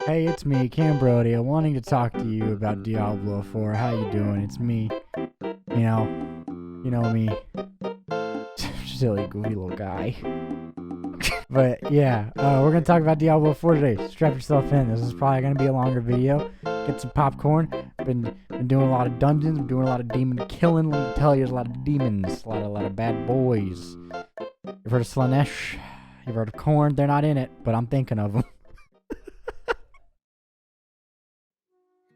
Hey, it's me, Cam Brody. I'm wanting to talk to you about Diablo 4. How you doing? It's me. You know me. Silly, goofy little guy. But yeah, we're gonna talk about Diablo 4 today. Strap yourself in. This is probably gonna be a longer video. Get some popcorn. Been doing a lot of dungeons. Been doing a lot of demon killing. Let me tell you, there's a lot of demons. A lot of bad boys. You've heard of Slanesh? You've heard of Korn? They're not in it, but I'm thinking of them.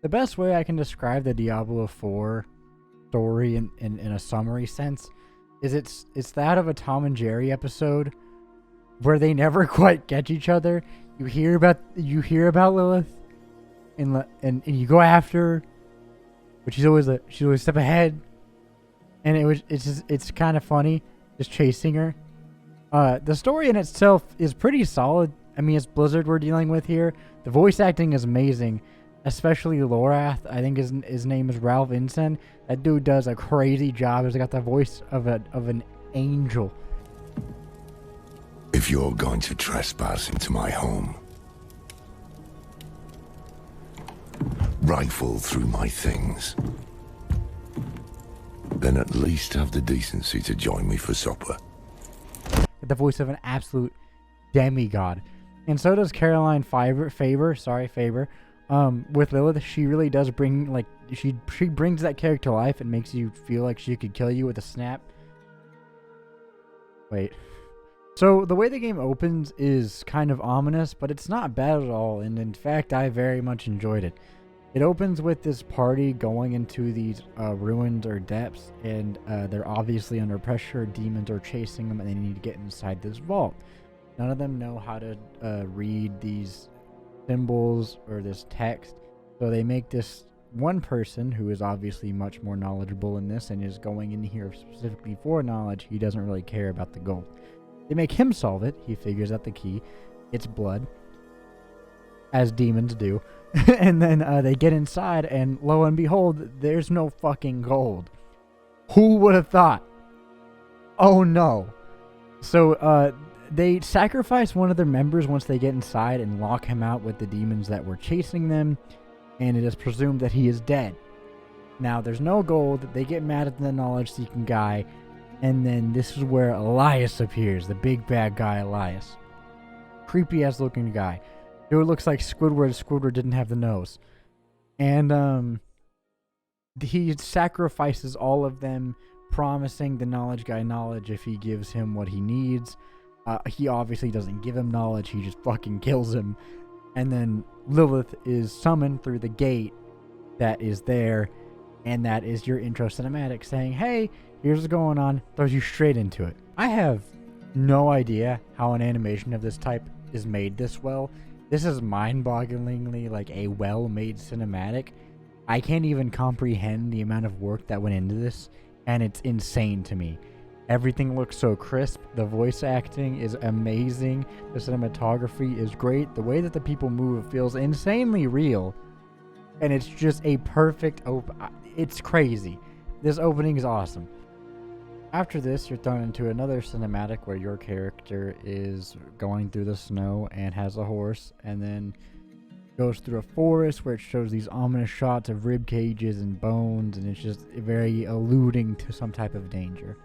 The best way I can describe the Diablo 4 story in a summary sense is it's that of a Tom and Jerry episode where they never quite catch each other. You hear about Lilith and you go after her, but she's always a step ahead, and it's kind of funny just chasing her. The story in itself is pretty solid. I mean, it's Blizzard we're dealing with here. The voice acting is amazing. Especially Lorath, I think his name is Ralph Insen. That dude does a crazy job. He's got the voice of an angel. If you're going to trespass into my home, rifle through my things, then at least have the decency to join me for supper. The voice of an absolute demigod. And so does Caroline Faber. With Lilith, she really does bring, like, she brings that character to life and makes you feel like she could kill you with a snap. Wait. So the way the game opens is kind of ominous, but it's not bad at all, and in fact, I very much enjoyed it. It opens with this party going into these ruins or depths, and they're obviously under pressure. Demons are chasing them, and they need to get inside this vault. None of them know how to read these symbols or this text, so they make this one person who is obviously much more knowledgeable in this and is going in here specifically for knowledge. He doesn't really care about the gold. They make him solve it. He figures out the key. It's blood, as demons do. And then they get inside, and lo and behold, there's no fucking gold. Who would have thought? Oh no. So they sacrifice one of their members once they get inside and lock him out with the demons that were chasing them, and it is presumed that he is dead. Now, there's no gold. They get mad at the knowledge-seeking guy, and then this is where Elias appears, the big bad guy Elias. Creepy-ass looking guy. Dude looks like Squidward. Squidward didn't have the nose. And he sacrifices all of them, promising the knowledge guy knowledge if he gives him what he needs. He obviously doesn't give him knowledge, he just fucking kills him. And then Lilith is summoned through the gate that is there, and that is your intro cinematic saying, hey, here's what's going on, throws you straight into it. I have no idea how an animation of this type is made this well. This is mind-bogglingly like a well-made cinematic. I can't even comprehend the amount of work that went into this, and it's insane to me. Everything looks so crisp. The voice acting is amazing. The cinematography is great. The way that the people move feels insanely real. And it's just a perfect it's crazy. This opening is awesome. After this, you're thrown into another cinematic where your character is going through the snow and has a horse, and then goes through a forest where it shows these ominous shots of rib cages and bones, and it's just very alluding to some type of danger.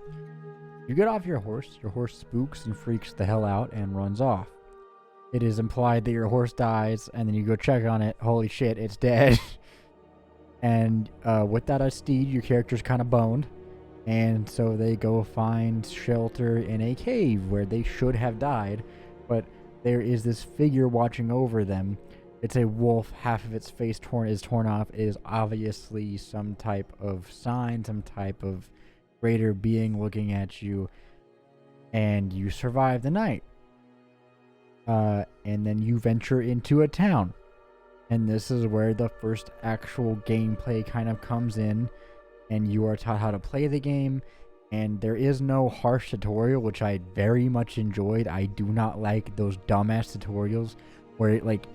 You get off your horse spooks and freaks the hell out and runs off. It is implied that your horse dies, and then you go check on it. Holy shit, it's dead. And without a steed, your character's kind of boned. And so they go find shelter in a cave where they should have died. But there is this figure watching over them. It's a wolf. Half of its face is torn off. It is obviously some type of sign, some type of greater being looking at you, and you survive the night. And then you venture into a town, and this is where the first actual gameplay kind of comes in, and you are taught how to play the game. And there is no harsh tutorial, which I very much enjoyed. I do not like those dumbass tutorials where it, like,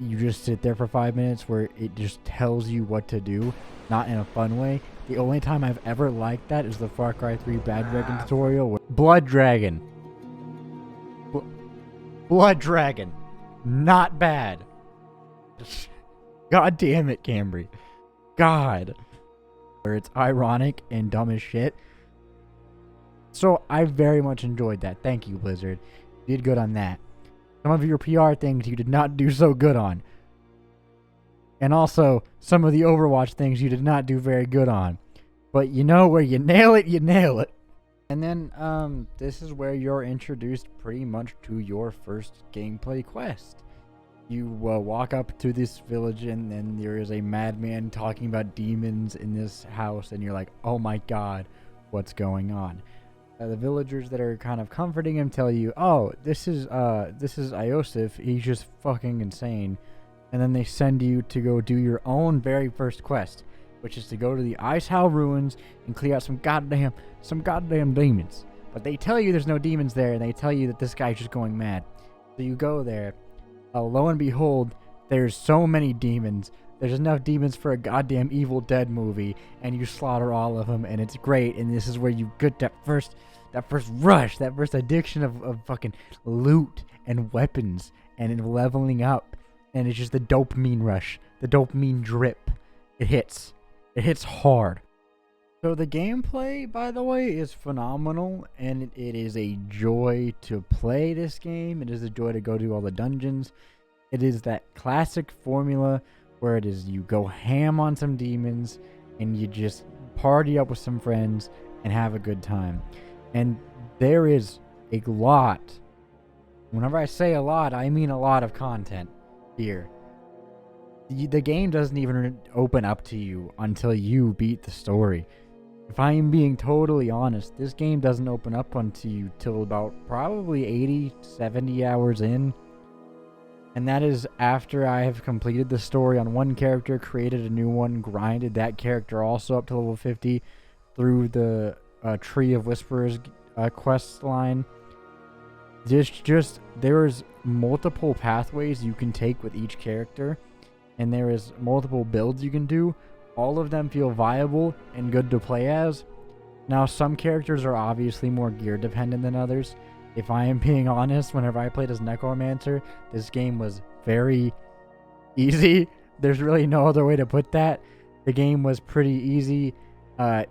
you just sit there for 5 minutes where it just tells you what to do, not in a fun way. The only time I've ever liked that is the Far Cry 3 Bad Dragon tutorial. Blood Dragon. Blood Dragon. Not bad. God damn it, Cambry. God. Where it's ironic and dumb as shit. So I very much enjoyed that. Thank you, Blizzard. You did good on that. Some of your PR things you did not do so good on. And also, some of the Overwatch things you did not do very good on. But you know, where you nail it, you nail it. And then, this is where you're introduced pretty much to your first gameplay quest. You walk up to this village, and then there is a madman talking about demons in this house, and you're like, oh my god, what's going on? The villagers that are kind of comforting him tell you, oh, this is Iosif, he's just fucking insane. And then they send you to go do your own very first quest, which is to go to the Ice Howl ruins and clear out some goddamn demons. But they tell you there's no demons there, and they tell you that this guy's just going mad. So you go there, lo and behold, there's so many demons. There's enough demons for a goddamn Evil Dead movie, and you slaughter all of them, and it's great. And this is where you get that first rush, that first addiction of fucking loot and weapons and leveling up. And it's just the dopamine rush, the dopamine drip. It hits hard. So the gameplay, by the way, is phenomenal, and it is a joy to play this game. It is a joy to go to all the dungeons. It is that classic formula where it is you go ham on some demons and you just party up with some friends and have a good time. And there is a lot. Whenever I say a lot, I mean a lot of content here. The game doesn't even open up to you until you beat the story. If I am being totally honest, this game doesn't open up onto you till about probably 80, 70 hours in. And that is after I have completed the story on one character, created a new one, grinded that character also up to level 50 through the Tree of Whisperers quest line. There's multiple pathways you can take with each character, and there is multiple builds you can do. All of them feel viable and good to play as. Now, some characters are obviously more gear dependent than others. If I am being honest, whenever I played as Necromancer, this game was very easy. There's really no other way to put that. The game was pretty easy.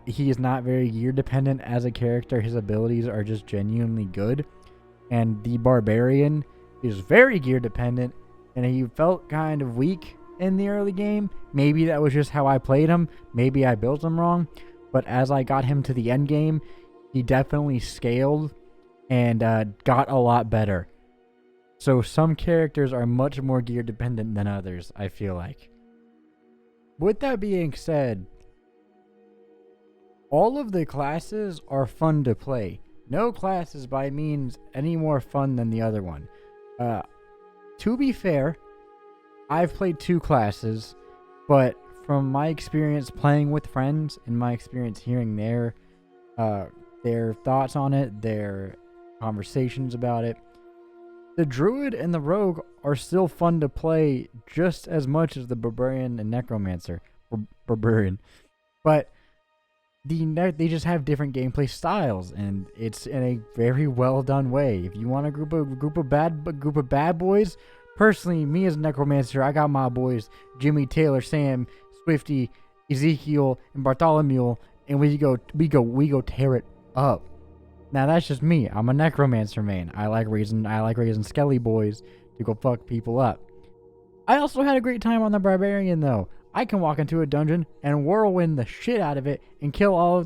He is not very gear dependent as a character. His abilities are just genuinely good. And the Barbarian is very gear dependent, and he felt kind of weak in the early game. Maybe that was just how I played him. Maybe I built him wrong. But as I got him to the end game, he definitely scaled and got a lot better. So some characters are much more gear dependent than others, I feel like. With that being said, all of the classes are fun to play. No class is by means any more fun than the other one. To be fair, I've played two classes, but from my experience playing with friends and my experience hearing their thoughts on it, their conversations about it, the Druid and the Rogue are still fun to play just as much as the Barbarian and Necromancer. Barbarian. But they just have different gameplay styles, and it's in a very well done way. If you want a group of bad boys, personally, me as Necromancer, I got my boys Jimmy, Taylor, Sam, Swifty, Ezekiel, and Bartholomew, and we go tear it up. Now that's just me. I'm a Necromancer main. I like raising Skelly boys to go fuck people up. I also had a great time on the Barbarian though. I can walk into a dungeon and whirlwind the shit out of it and kill all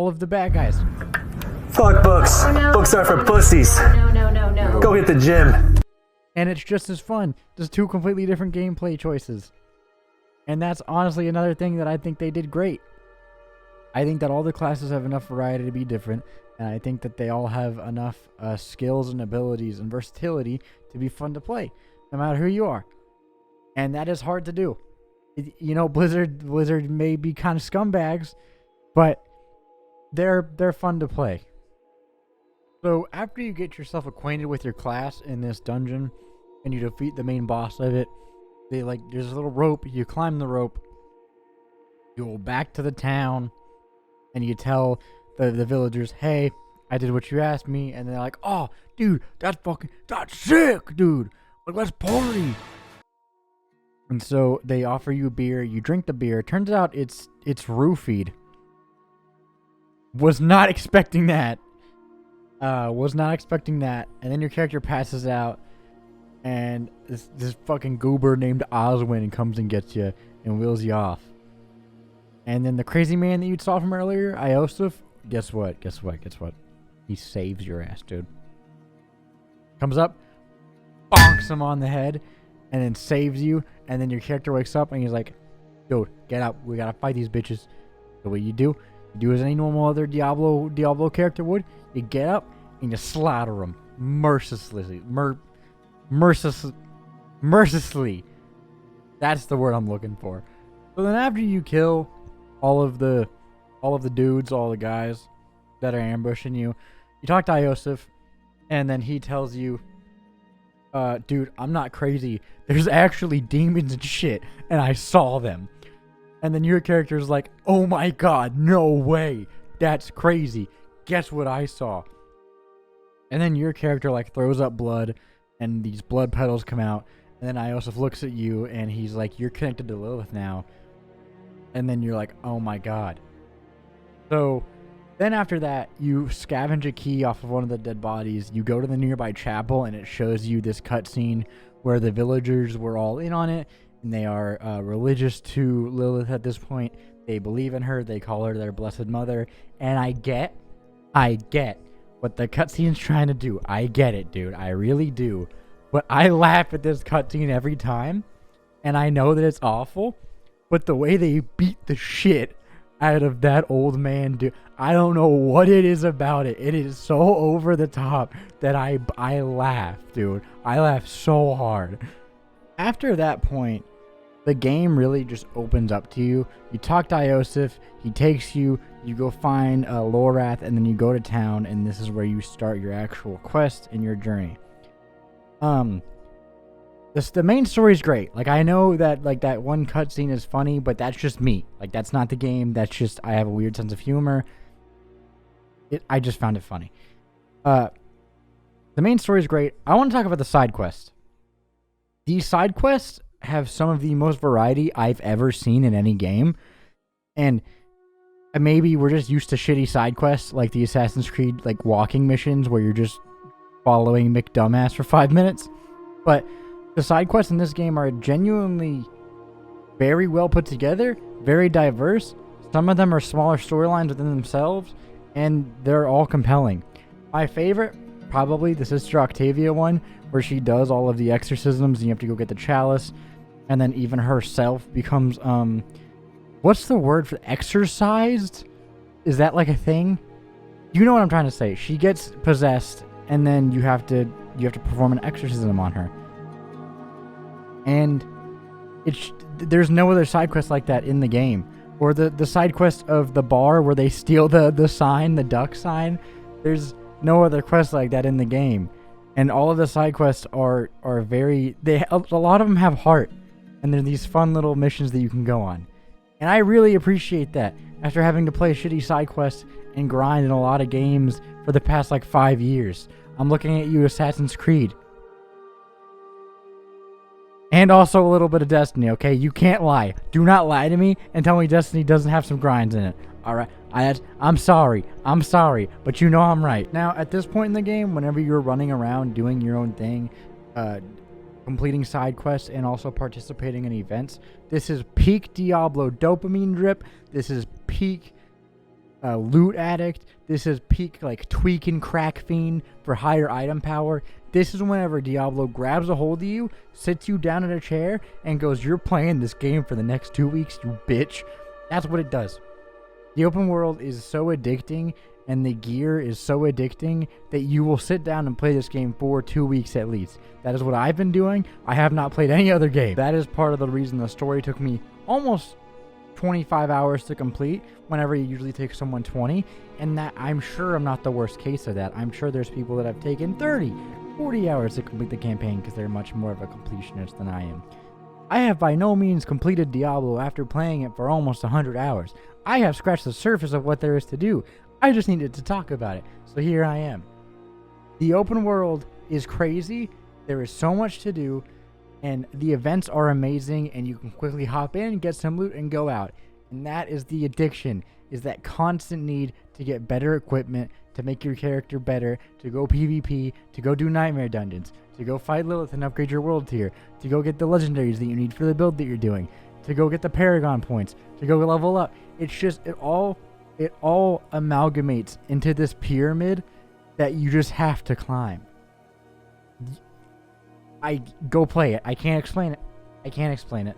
of the bad guys. Fuck books. Oh, no. Books are for pussies. No. Go hit the gym. And it's just as fun. Just two completely different gameplay choices. And that's honestly another thing that I think they did great. I think that all the classes have enough variety to be different, and I think that they all have enough skills and abilities and versatility to be fun to play, no matter who you are. And that is hard to do. You know, Blizzard may be kind of scumbags, but they're fun to play. So after you get yourself acquainted with your class in this dungeon, and you defeat the main boss of it, there's a little rope. You climb the rope. You go back to the town, and you tell the villagers, "Hey, I did what you asked me." And they're like, "Oh, dude, that's sick, dude. Like, let's party." And so they offer you beer. You drink the beer. Turns out it's roofied. Was not expecting that. Was not expecting that. And then your character passes out, and this fucking goober named Oswin comes and gets you and wheels you off. And then the crazy man that you saw from earlier, Iosif, guess what? He saves your ass, dude. Comes up, bonks him on the head, and then saves you. And then your character wakes up and he's like, dude, get up. We gotta fight these bitches. So what you do as any normal other Diablo character would. You get up and you slaughter them mercilessly. Mercilessly. That's the word I'm looking for. So then after you kill all of the dudes, all the guys that are ambushing you, you talk to Iosif, and then he tells you, dude, I'm not crazy. There's actually demons and shit, and I saw them. And then your character is like, oh my god, no way. That's crazy. Guess what I saw? And then your character like throws up blood, and these blood petals come out. And then Iosif looks at you, and he's like, you're connected to Lilith now. And then you're like, oh my god. So then after that, you scavenge a key off of one of the dead bodies. You go to the nearby chapel, and it shows you this cutscene where the villagers were all in on it, and they are religious to Lilith at this point. They believe in her. They call her their blessed mother. And I get what the cutscene's trying to do. I get it, dude. I really do. But I laugh at this cutscene every time, and I know that it's awful, but the way they beat the shit out of that old man, dude, I don't know what it is about it. It is so over the top that I laugh, dude. I laugh so hard. After that point, the game really just opens up to you. You talk to Iosif, he takes you, you go find Lorath, and then you go to town, and this is where you start your actual quest and your journey. The main story is great. Like, I know that like that one cutscene is funny, but that's just me. Like, that's not the game. That's just I have a weird sense of humor. I just found it funny. The main story is great. I want to talk about the side quests. These side quests have some of the most variety I've ever seen in any game, and maybe we're just used to shitty side quests like the Assassin's Creed like walking missions where you're just following McDumbass for 5 minutes. But the side quests in this game are genuinely very well put together, very diverse. Some of them are smaller storylines within themselves, and they're all compelling. My favorite, probably the Sister Octavia one, where she does all of the exorcisms and you have to go get the chalice, and then even herself becomes what's the word for exorcised? Is that like a thing? You know what I'm trying to say. She gets possessed, and then you have to perform an exorcism on her. And there's no other side quest like that in the game. Or the side quest of the bar where they steal the sign, the duck sign. There's no other quest like that in the game. And all of the side quests are very... a lot of them have heart. And they're these fun little missions that you can go on. And I really appreciate that. After having to play shitty side quests and grind in a lot of games for the past like 5 years. I'm looking at you, Assassin's Creed. And also a little bit of Destiny, okay? You can't lie. Do not lie to me and tell me Destiny doesn't have some grinds in it. Alright? I'm sorry. But you know I'm right. Now, at this point in the game, whenever you're running around doing your own thing, completing side quests, and also participating in events, this is peak Diablo dopamine drip. This is peak loot addict. This is peak like tweak and crack fiend for higher item power. This is whenever Diablo grabs a hold of you, sits you down in a chair, and goes, you're playing this game for the next 2 weeks, you bitch. That's what it does. The open world is so addicting, and the gear is so addicting that you will sit down and play this game for 2 weeks at least. That is what I've been doing. I have not played any other game. That is part of the reason the story took me almost 25 hours to complete, whenever it usually takes someone 20, and that I'm sure I'm not the worst case of that. I'm sure there's people that have taken 30, 40 hours to complete the campaign because they're much more of a completionist than I am. I have by no means completed Diablo after playing it for almost 100 hours. I have scratched the surface of what there is to do. I just needed to talk about it, so here I am. The open world is crazy. There is so much to do. And the events are amazing, and you can quickly hop in, get some loot, and go out. And that is the addiction, is that constant need to get better equipment, to make your character better, to go PvP, to go do nightmare dungeons, to go fight Lilith and upgrade your world tier, to go get the legendaries that you need for the build that you're doing, to go get the Paragon points, to go level up. It's just, it all amalgamates into this pyramid that you just have to climb. I go play it. I can't explain it.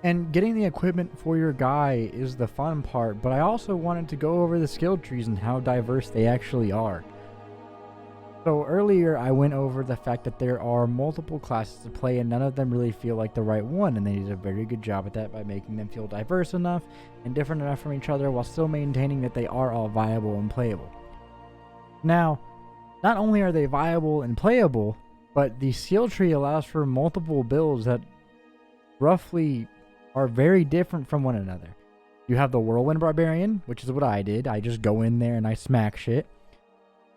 And getting the equipment for your guy is the fun part, but I also wanted to go over the skill trees and how diverse they actually are. So earlier I went over the fact that there are multiple classes to play and none of them really feel like the right one, and they did a very good job at that by making them feel diverse enough and different enough from each other while still maintaining that they are all viable and playable. Now, not only are they viable and playable, but the skill tree allows for multiple builds that roughly are very different from one another. You have the Whirlwind Barbarian, which is what I did. I just go in there and I smack shit.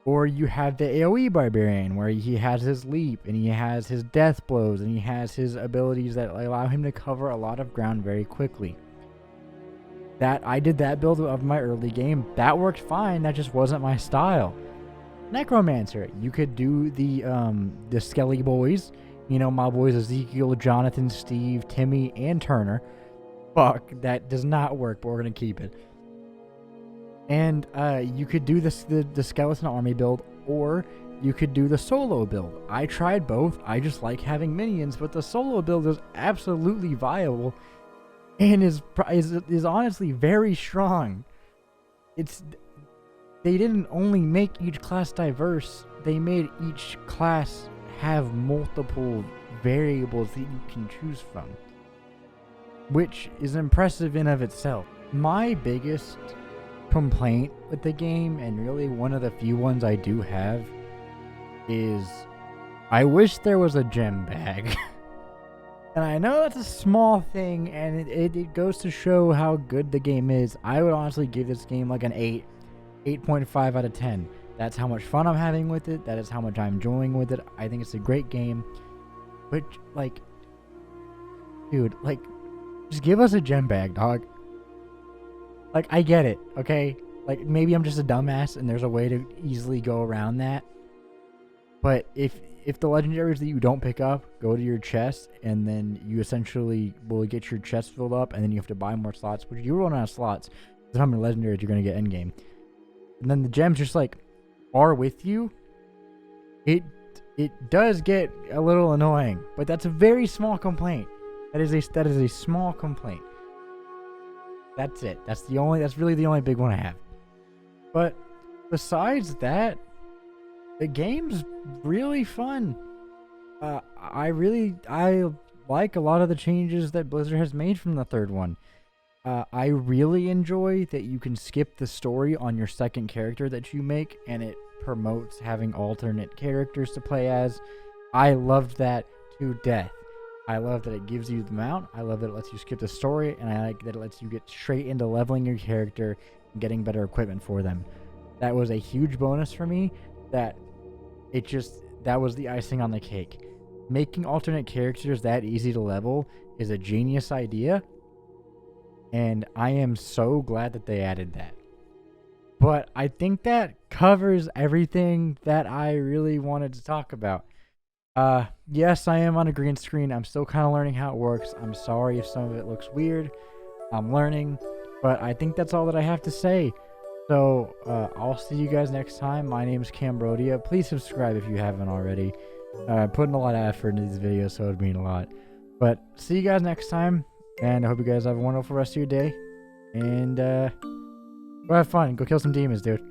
Or you have the AoE Barbarian, where he has his leap, and he has his death blows, and he has his abilities that allow him to cover a lot of ground very quickly. I did that build of my early game. That worked fine, that just wasn't my style. Necromancer, you could do the Skelly boys, you know, my boys Ezekiel, Jonathan, Steve, Timmy, and Turner. Fuck, that does not work, but we're gonna keep it. And you could do the skeleton army build, or you could do the solo build. I tried both. I just like having minions, but the solo build is absolutely viable and is honestly very strong. They didn't only make each class diverse, they made each class have multiple variables that you can choose from, which is impressive in of itself. My biggest complaint with the game, and really one of the few ones I do have, is I wish there was a gem bag. And I know that's a small thing, and it goes to show how good the game is. I would honestly give this game like an 8.5 out of 10. That's how much fun I'm having with it. That is how much I'm enjoying with it. I think it's a great game. But, like, dude, like, just give us a gem bag, dog. Like, I get it, okay? Like, maybe I'm just a dumbass and there's a way to easily go around that. But if the legendaries that you don't pick up go to your chest, and then you essentially will get your chest filled up, and then you have to buy more slots, which you run out of slots. That's how many legendaries you're going to get endgame. And then the gems just, like, are with you. It does get a little annoying, but that's a very small complaint. That is a small complaint. That's it. That's really the only big one I have. But besides that, the game's really fun. I like a lot of the changes that Blizzard has made from the third one. I really enjoy that you can skip the story on your second character that you make, and it promotes having alternate characters to play as. I loved that to death. I love that it gives you the mount. I love that it lets you skip the story, and I like that it lets you get straight into leveling your character and getting better equipment for them. That was a huge bonus for me. That was the icing on the cake. Making alternate characters that easy to level is a genius idea, and I am so glad that they added that. But I think that covers everything that I really wanted to talk about. Yes, I am on a green screen. I'm still kind of learning how it works. I'm sorry if some of it looks weird. I'm learning, but I think that's all that I have to say. So, I'll see you guys next time. My name is Cambodia. Please subscribe if you haven't already. Putting a lot of effort into these videos, so it would mean a lot. But see you guys next time, and I hope you guys have a wonderful rest of your day. And, go have fun. Go kill some demons, dude.